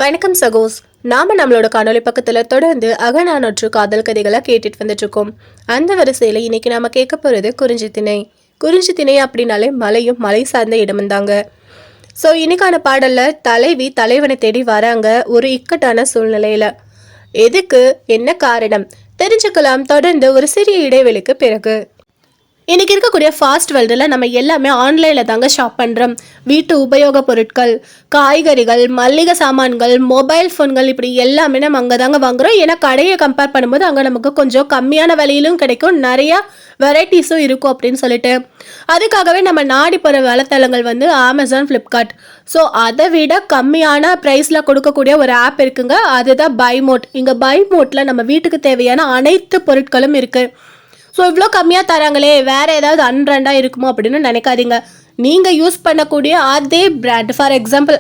வணக்கம் சகோஸ். நம்மளோட காணொலி பக்கத்தில் தொடர்ந்து அகநானொற்று காதல் கதைகளை கேட்டுட்டு வந்துட்டு இருக்கோம். அந்த வரிசையில் இன்னைக்கு நாம கேட்க போகிறது குறிஞ்சி திணை. குறிஞ்சி திணை அப்படின்னாலே மலையும் மலை சார்ந்த இடமும் தாங்க. ஸோ இன்னைக்கான பாடலில் தலைவி தலைவனை தேடி வராங்க ஒரு இக்கட்டான சூழ்நிலையில். எதுக்கு, என்ன காரணம் தெரிஞ்சுக்கலாம் தொடர்ந்து ஒரு சிறிய இடைவெளிக்கு பிறகு. இன்றைக்கி இருக்கக்கூடிய ஃபாஸ்ட் வேர்ல்டில் நம்ம எல்லாமே ஆன்லைனில் தாங்க ஷாப் பண்ணுறோம். வீட்டு உபயோகப் பொருட்கள், காய்கறிகள், மல்லிகை சாமான்கள், மொபைல் ஃபோன்கள், இப்படி எல்லாமே நம்ம அங்கே தாங்க வாங்குகிறோம். ஏன்னா கடையை கம்பேர் பண்ணும்போது அங்கே நமக்கு கொஞ்சம் கம்மியான விலையிலும் கிடைக்கும், நிறையா வெரைட்டிஸும் இருக்கும் அப்படின்னு சொல்லிட்டு அதுக்காகவே நம்ம நாடி போகிற வலைத்தளங்கள் அமேசான், ஃப்ளிப்கார்ட். ஸோ அதை விட கம்மியான ப்ரைஸில் கொடுக்கக்கூடிய ஒரு ஆப் இருக்குங்க, அதுதான் பை மோட். இங்கே பை மோட்டில் நம்ம வீட்டுக்கு தேவையான அனைத்து பொருட்களும் இருக்குது. ஸோ இவ்வளோ கம்மியாக தராங்களே, வேறு ஏதாவது அன்பிராண்டாக இருக்குமோ அப்படின்னு நினைக்காதீங்க. நீங்கள் யூஸ் பண்ணக்கூடிய அதே பிராண்ட், ஃபார் எக்ஸாம்பிள்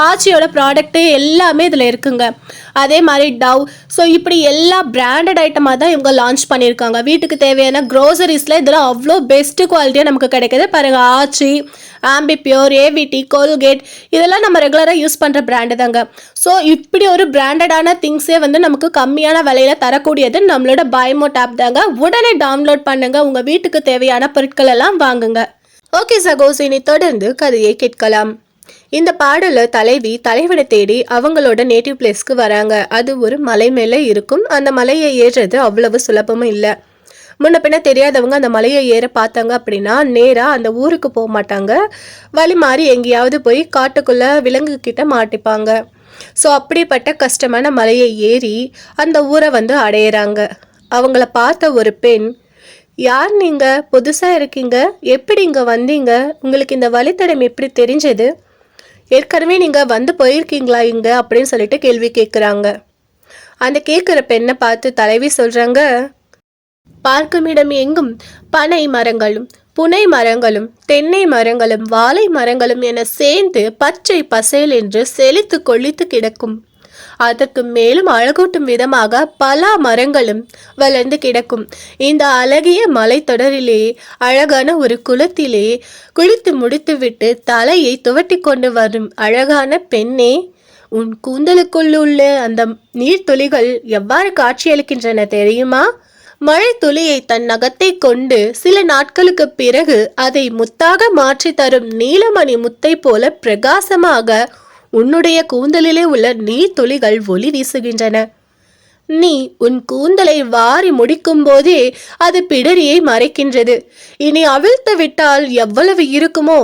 ஆச்சியோட ப்ராடக்ட்டு எல்லாமே இதில் இருக்குங்க. அதே மாதிரி டவ். ஸோ இப்படி எல்லா பிராண்டட் ஐட்டமாக தான் இவங்க லான்ச் பண்ணியிருக்காங்க. வீட்டுக்கு தேவையான க்ரோசரிஸில் இதெல்லாம் அவ்வளோ பெஸ்ட்டு குவாலிட்டியாக நமக்கு கிடைக்கிது பாருங்கள். ஆச்சி, ஆம்பிப்யூர், ஏவிடி, கோல்கேட், இதெல்லாம் நம்ம ரெகுலராக யூஸ் பண்ணுற பிராண்டு தாங்க. ஸோ இப்படி ஒரு பிராண்டடான திங்ஸே நமக்கு கம்மியான விலையில் தரக்கூடியது நம்மளோட பைமோட் ஆப் தாங்க. உடனே டவுன்லோட் பண்ணுங்க, உங்கள் வீட்டுக்கு தேவையான பொருட்கள் எல்லாம் வாங்குங்க. ஓகே சகோஸ், இனி தொடர்ந்து கதையை கேட்கலாம். இந்த பாடலில் தலைவி தலைவனை தேடி அவங்களோட நேட்டிவ் பிளேஸ்க்கு வராங்க. அது ஒரு மலை மேலே இருக்கும். அந்த மலையை ஏறுறது அவ்வளவு சுலபமும் இல்லை. முன்ன பின்ன தெரியாதவங்க அந்த மலையை ஏற பார்த்தாங்க அப்படின்னா நேராக அந்த ஊருக்கு போக மாட்டாங்க, வழி மாறி எங்கேயாவது போய் காட்டுக்குள்ளே விலங்கு கிட்ட மாட்டிப்பாங்க. ஸோ அப்படிப்பட்ட கஷ்டமான மலையை ஏறி அந்த ஊரை அடையிறாங்க. அவங்கள பார்த்த ஒரு பெண், யார் நீங்கள், புதுசாக இருக்கீங்க, எப்படி இங்கே வந்தீங்க, உங்களுக்கு இந்த வழித்தடம் எப்படி தெரிஞ்சது, ஏற்கனவே நீங்கள் போயிருக்கீங்களா இங்கே அப்படின்னு சொல்லிட்டு கேள்வி கேட்குறாங்க. அந்த கேட்குற பெண்ணை பார்த்து தலைவி சொல்கிறாங்க, பார்க்கும் இடம் எங்கும் பனை மரங்களும் புனை மரங்களும் தென்னை மரங்களும் வாழை மரங்களும் என சேர்ந்து பச்சை பசேல் என்று செழித்து கொழித்து கிடக்கும். அதற்கு மேலும் அழகூட்டும் விதமாக பல மரங்களும் வளர்ந்து கிடக்கும். இந்த அழகிய மலைத்தொடரிலே அழகான ஒரு குளத்திலே குளித்து முடித்துவிட்டு தலையை துவட்டி கொண்டு வரும் அழகான பெண்ணே, உன் கூந்தலுக்குள்ளுள்ள அந்த நீர்த்துளிகள் எவ்வாறு காட்சியளிக்கின்றன தெரியுமா? மழை துளியை தன் நகத்தை கொண்டு சில நாட்களுக்கு பிறகு அதை முத்தாக மாற்றி தரும் நீலமணி முத்தை போல பிரகாசமாக உன்னுடைய கூந்தலிலே உள்ள நீர் துளிகள் ஒளி வீசுகின்றன. நீ உன் கூந்தலை வாரி முடிக்கும் போதே அது பிடரியை மறைக்கின்றது. இனி அவிழ்த்து விட்டால் எவ்வளவு இருக்குமோ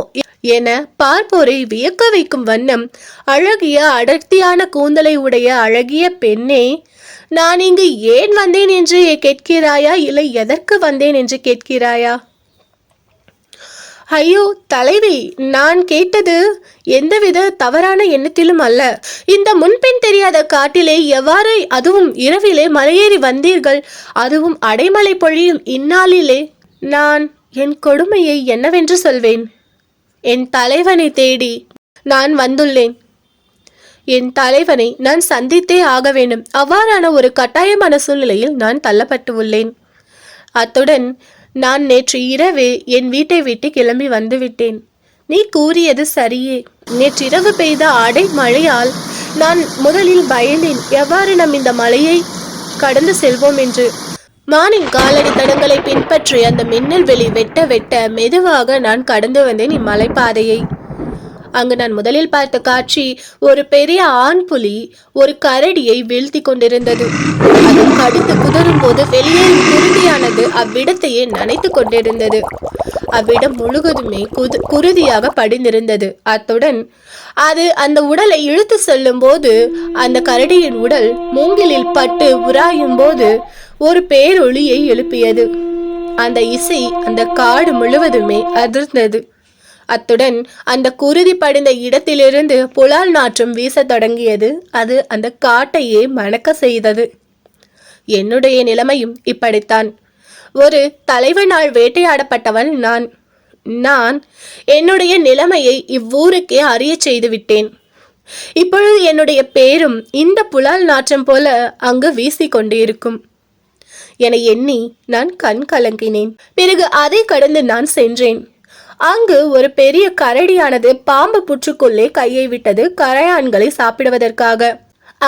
என பார்ப்போரை வியக்க வைக்கும் வண்ணம் அழகிய அடர்த்தியான கூந்தலை உடைய அழகிய பெண்ணே, நான் இங்கு ஏன் வந்தேன் என்று கேட்கிறாயா, இல்லை எதற்கு வந்தேன் என்று கேட்கிறாயா? ஐயோ தலைவி, நான் கேட்டது எந்தவித தவறான எண்ணத்திலும் அல்ல. இந்த முன்பின் தெரியாத காட்டிலே எவ்வாறு, அதுவும் இரவிலே மலையேறி வந்தீர்கள், அதுவும் அடைமழை பொழியும் இந்நாளிலே? நான் என் கொடுமையை என்னவென்று சொல்வேன்? என் தலைவனை தேடி நான் வந்துள்ளேன். என் தலைவனை நான் சந்தித்தே ஆக வேண்டும். அவ்வாறான ஒரு கட்டாயமான சூழ்நிலையில் நான் தள்ளப்பட்டு உள்ளேன். அத்துடன் நான் நேற்று இரவு என் வீட்டை விட்டு கிளம்பி வந்துவிட்டேன். நீ கூறியது சரியே. நேற்றிரவு பெய்த அடை மழையால் நான் முதலில் பயந்தேன், எவ்வாறு நம் இந்த மலையை கடந்து செல்வோம் என்று. மானின் காலடி தடங்களை பின்பற்றி அந்த மின்னல் வெளி வெட்ட வெட்ட மெதுவாக நான் கடந்து வந்தேன் இம்மலைப்பாதையை. அங்கு நான் முதலில் பார்த்த காட்சி, ஒரு பெரிய ஆண் புலி ஒரு கரடியை வீழ்த்தி கொண்டிருந்தது. அது கடித்து குதறும் போது வெளியேறும் குருதியானது அவ்விடத்தையே நனைத்து கொண்டிருந்தது. அவ்விடம் முழுவதுமே குருதியாக படிந்திருந்தது. அத்துடன் அது அந்த உடலை இழுத்து செல்லும் போது அந்த கரடியின் உடல் மூங்கிலில் பட்டு உராயும் போது ஒரு பேரொளியை எழுப்பியது. அந்த இசை அந்த காடு முழுவதுமே அதிர்ந்தது. அத்துடன் அந்த குருதி படிந்த இடத்திலிருந்து புலால் நாற்றம் வீச தொடங்கியது. அது அந்த காட்டையே மணக்க செய்தது. என்னுடைய நிலைமையும் இப்படித்தான். ஒரு தலைவனால் வேட்டையாடப்பட்டவன் நான் என்னுடைய நிலைமையை இவ்வூருக்கே அறிய செய்து விட்டேன். இப்பொழுது என்னுடைய பேரும் இந்த புலால் நாற்றம் போல அங்கு வீசி கொண்டிருக்கும் என எண்ணி நான் கண் கலங்கினேன். பிறகு அதை கடந்து நான் சென்றேன். அங்கு ஒரு பெரிய கரடியானது பாம்பு புற்றுக்குள்ளே கையை விட்டது கரையான்களை சாப்பிடுவதற்காக.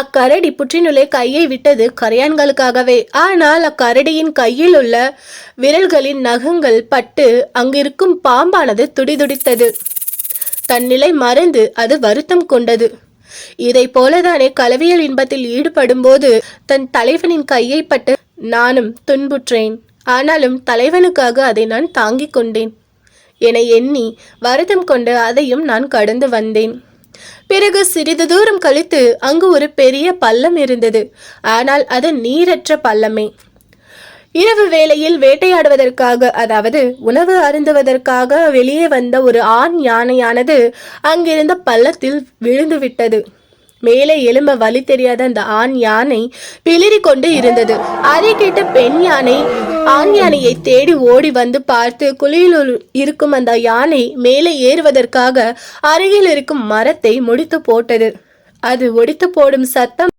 அக்கரடி புற்றினுள்ளே கையை விட்டது கரையான்களுக்காகவே. ஆனால் அக்கரடியின் கையில் உள்ள விரல்களின் நகங்கள் பட்டு அங்கிருக்கும் பாம்பானது துடிதுடித்தது. தன் நிலை மறந்து அது வருத்தம் கொண்டது. இதை போலதானே கலவியல் இன்பத்தில் ஈடுபடும் போது தன் தலைவனின் கையை பட்டு நானும் துன்புற்றேன். ஆனாலும் தலைவனுக்காக அதை நான் தாங்கிக் கொண்டேன் என எண்ணி வருத்தம் கொண்டு அதையும் நான் கடந்து வந்தேன். பிறகு சிறிது தூரம் கழித்து அங்கு ஒரு பெரிய பள்ளம் இருந்தது. ஆனால் அது நீரற்ற பள்ளமே. இரவு வேளையில் வேட்டையாடுவதற்காக, அதாவது உணவு அருந்துவதற்காக வெளியே வந்த ஒரு ஆண் யானையானது அங்கிருந்த பள்ளத்தில் விழுந்து விட்டது. மேலே எழும்ப வழி தெரியாத அந்த ஆண் யானை பிளிரி கொண்டு இருந்தது. அதை கேட்ட பெண் யானை ஆண் யானையை தேடி ஓடி வந்து பார்த்து குழியில் இருக்கும் அந்த யானை மேலே ஏறுவதற்காக அருகில் இருக்கும் மரத்தை முடித்து போட்டது. அது ஒடித்து போடும் சத்தம்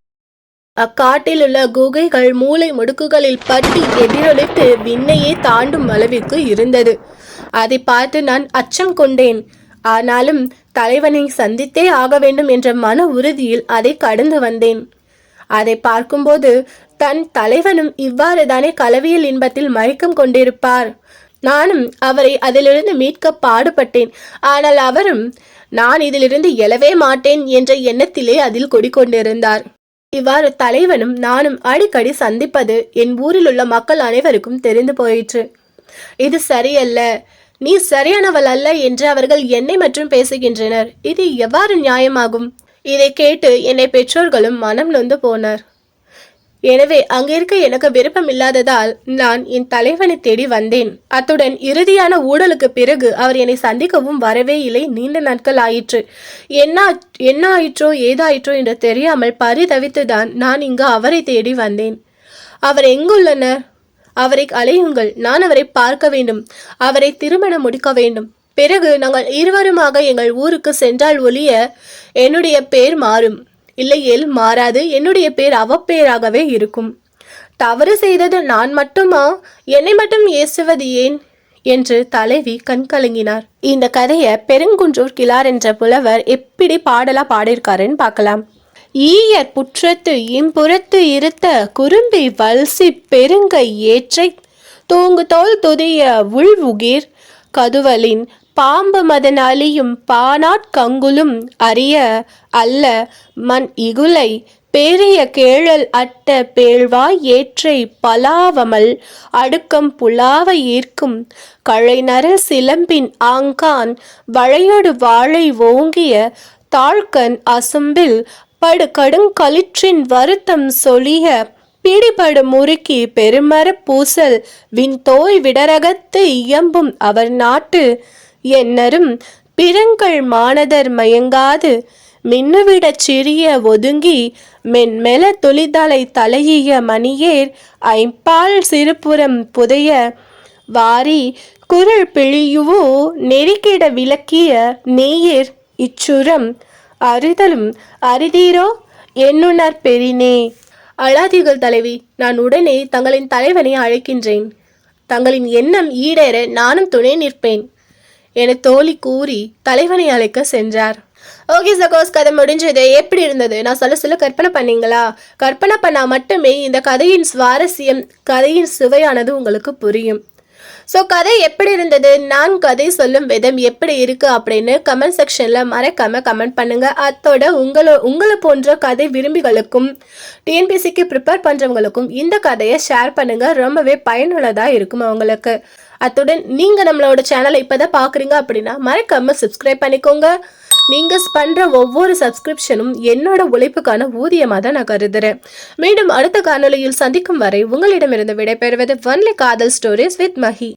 அக்காட்டில் உள்ள குகைகள் மூளை முடுக்குகளில் பட்டி எதிரொலித்து விண்ணையே தாண்டும் அளவிற்கு இருந்தது. அதை பார்த்து நான் அச்சம் கொண்டேன். ஆனாலும் தலைவனை சந்தித்தே ஆக வேண்டும் என்ற மன உறுதியில் அதை கடந்து வந்தேன். அதை பார்க்கும்போது தன் தலைவனும் இவ்வாறு தானே கலவியல் இன்பத்தில் மயக்கம் கொண்டிருப்பார். நானும் அவரை அதிலிருந்து மீட்க பாடுபட்டேன். ஆனால் அவரும் நான் இதிலிருந்து எழவே மாட்டேன் என்ற எண்ணத்திலே அதில் கொண்டிருந்தார். இவ்வாறு தலைவனும் நானும் அடிக்கடி சந்திப்பது என் ஊரில் உள்ள மக்கள் அனைவருக்கும் தெரிந்து போயிற்று. இது சரியல்ல, நீ சரியானவள் அல்ல என்று அவர்கள் என்னை மற்றும் பேசுகின்றனர். இது எவ்வாறு நியாயமாகும்? இதை கேட்டு என்னை பெற்றோர்களும் மனம் நொந்து போனார். எனவே அங்கிருக்க எனக்கு விருப்பம் இல்லாததால் நான் என் தலைவனை தேடி வந்தேன். அத்துடன் இறுதியான ஊழலுக்கு பிறகு அவர் என்னை சந்திக்கவும் வரவே இல்லை. நீண்ட நாட்கள் ஆயிற்று. என்ன ஆயிற்றோ ஏதாயிற்றோ என்று தெரியாமல் பரிதவித்துதான் நான் இங்கு அவரை தேடி வந்தேன். அவர் எங்குள்ளனர்? அவரை அலையுங்கள். நான் அவரை பார்க்க வேண்டும். அவரை திருமணம் முடிக்க வேண்டும். பிறகு நாங்கள் இருவருமாக எங்கள் ஊருக்கு சென்றால் ஒழிய என்னுடைய பேர் மாறும். இல்லையேல் மாறாது. என்னுடைய பேர் அவப்பேராகவே இருக்கும். தவறு செய்தது நான் மட்டுமா? என்னை மட்டும் ஏசுவது ஏன் என்று தலைவி கண்கலங்கினார். இந்த கதையை பெருங்குன்றூர் கிளார் என்ற புலவர் எப்படி பாடலா பாடியிருக்காருன்னு பார்க்கலாம். ஈயர் புற்றத்து இம்புறத்து இருத்த குறும்பி வல்சி பெருங்கை ஏற்றை தூங்கு தோல் துதிய உள்வுகிர் கதுவலின் பாம்பு மதன் அழியும் பானாட்கங்குலும் அறிய அல்ல மண் இகுலை பேரிய கேழல் அட்ட பேழ்வாய் ஏற்றை பலாவமல் அடுக்கம் புலாவ ஈர்க்கும் கழைநர சிலம்பின் ஆங்கான் வளையொடு வாழை ஓங்கிய தாழ்கண் அசும்பில் படு கடுங்களிற்றின் வருத்தம் சொலிய பிடிபடு முறுக்கி பெருமர பூசல் விண்தோய் விடரகத்து இயம்பும் அவர் நாட்டு என்னரும் பிறங்கள் மானதர் மயங்காது மின்னுவிடச் சிறிய ஒதுங்கி மென்மெல துளிதலை தலையிய மணியேர் ஐம்பால் சிறுபுறம் புதைய வாரி குரல் பிழியுவோ நெருக்கிட விளக்கிய நேயர் இச்சுரம் அறிதலும் அரிதீரோ என்னுணர் பெரினே. அழாதீர்கள் தலைவி, நான் உடனே தங்களின் தலைவனை அழைக்கின்றேன். தங்களின் எண்ணம் ஈடேற நானும் துணை நிற்பேன் என தோழி கூறி தலைவனை அழைக்க சென்றார். ஓகே சகோஸ், கதை முடிஞ்சது. எப்படி இருந்தது? நான் சொல்ல கற்பனை பண்ணீங்களா? கற்பனை பண்ணா மட்டுமே இந்த கதையின் சுவாரஸ்யம், கதையின் சுவையானது உங்களுக்கு புரியும். ஸோ கதை எப்படி இருந்தது, நான் கதை சொல்லும் விதம் எப்படி இருக்கு அப்படின்னு கமெண்ட் செக்ஷனில் மறக்காம கமெண்ட் பண்ணுங்க. அத்தோட உங்களை போன்ற கதை விரும்பிகளுக்கும் டிஎன்பிசிக்கு ப்ரிப்பேர் பண்ணுறவங்களுக்கும் இந்த கதையை ஷேர் பண்ணுங்க. ரொம்பவே பயனுள்ளதாக இருக்கும் அவங்களுக்கு. அத்துடன் நீங்கள் நம்மளோட சேனலை இப்போதான் பார்க்குறீங்க அப்படின்னா மறக்காம சப்ஸ்கிரைப் பண்ணிக்கோங்க. நீங்கள் பண்ணுற ஒவ்வொரு சப்ஸ்கிரிப்ஷனும் என்னோட உழைப்புக்கான ஊதியமாக தான் நான் கருதுகிறேன். மீண்டும் அடுத்த காணொலியில் சந்திக்கும் வரை உங்களிடமிருந்து விடைபெறுவது ஒன்லி காதல் ஸ்டோரிஸ் வித் மஹி.